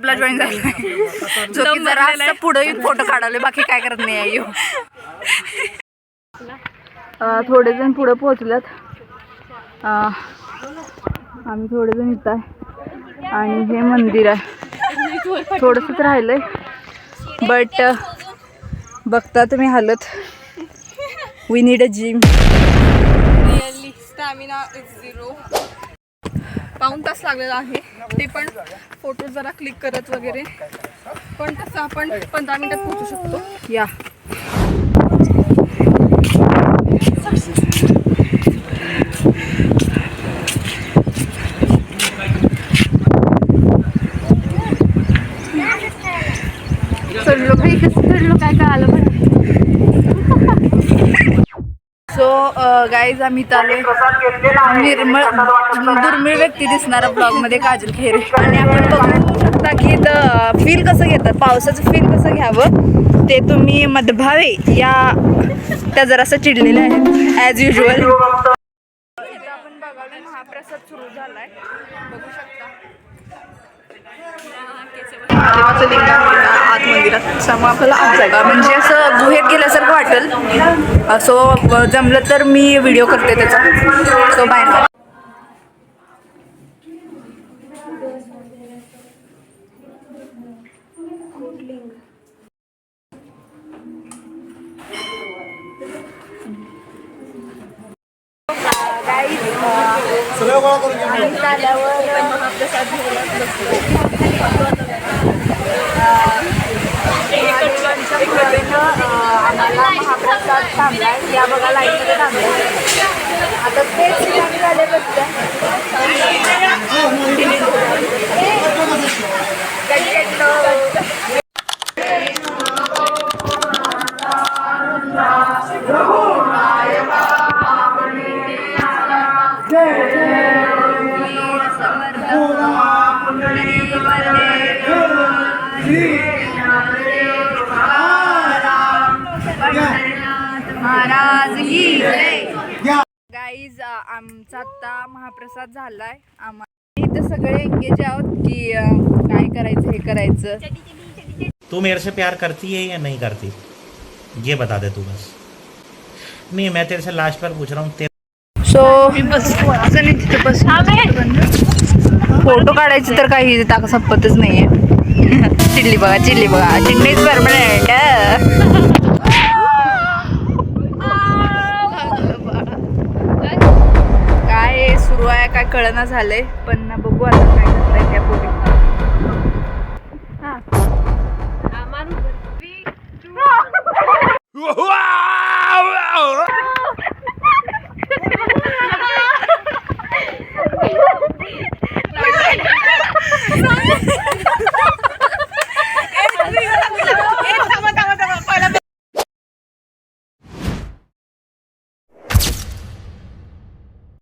आपला जॉईन झाला जो की जरा असं पुढे येऊन फोटो काढवले, बाकी काय करत नाही आहे. थोडे जण पुढे पोहोचलेत, आम्ही थोडे जण इथं आहे आणि हे मंदिर आहे. थोडंसंच राहिलंय बट बघता तुम्ही हालत. We need a gym. Really stamina is 0. पाऊण तास लागलेला आहे, ते पण फोटो जरा क्लिक करत वगैरे, पण तसं आपण 15 मिनिटात पोहोचू शकतो. या चढलो काही कसं चढलो काय कळालं पण. सो गाईज आम्ही चालू दुर्मिळ व्यक्ती दिसणारा ब्लॉगमध्ये काजल खेरे, आणि आपण बघू शकता की इथं फील कसं घेतात, पावसाचं फील कसं घ्यावं ते तुम्ही मधभावे या त्या जरासं चिडलेल्या आहेत ॲज युजल. आपण बघायला महाप्रसाद सुरू झालाय, बघू शकता. आत मंदिरात समोर आपल्याला आत जागा म्हणजे असं गुहेत गेल्यासारखं वाटेल. सो जमलं तर मी व्हिडिओ करते त्याचा. So bye. आम्हाला महाप्रसाद थांबलाय, या बघा लाईनमध्ये थांबलाय. आता तेच ठिकाणी झाले बसल्या. गाईज आमचा आता महाप्रसाद झालाय. आम्हाला इथे सगळे एंगेज आहोत की काय करायचं, हे करायचं. तू मेरे से प्यार करती है या नहीं करती, ये बता दे तू बस. नहीं मैं तेरे से लास्ट बार पूछ रहा हूँ. सो फोटो काढायची तर काही ताका संपतच नाहीये. चिडली बघा, चिडली बघा, चिडणीच परमनंट. काय सुरू आहे काय कळना झालंय, पण बघू आता काय करताय त्या पोरी.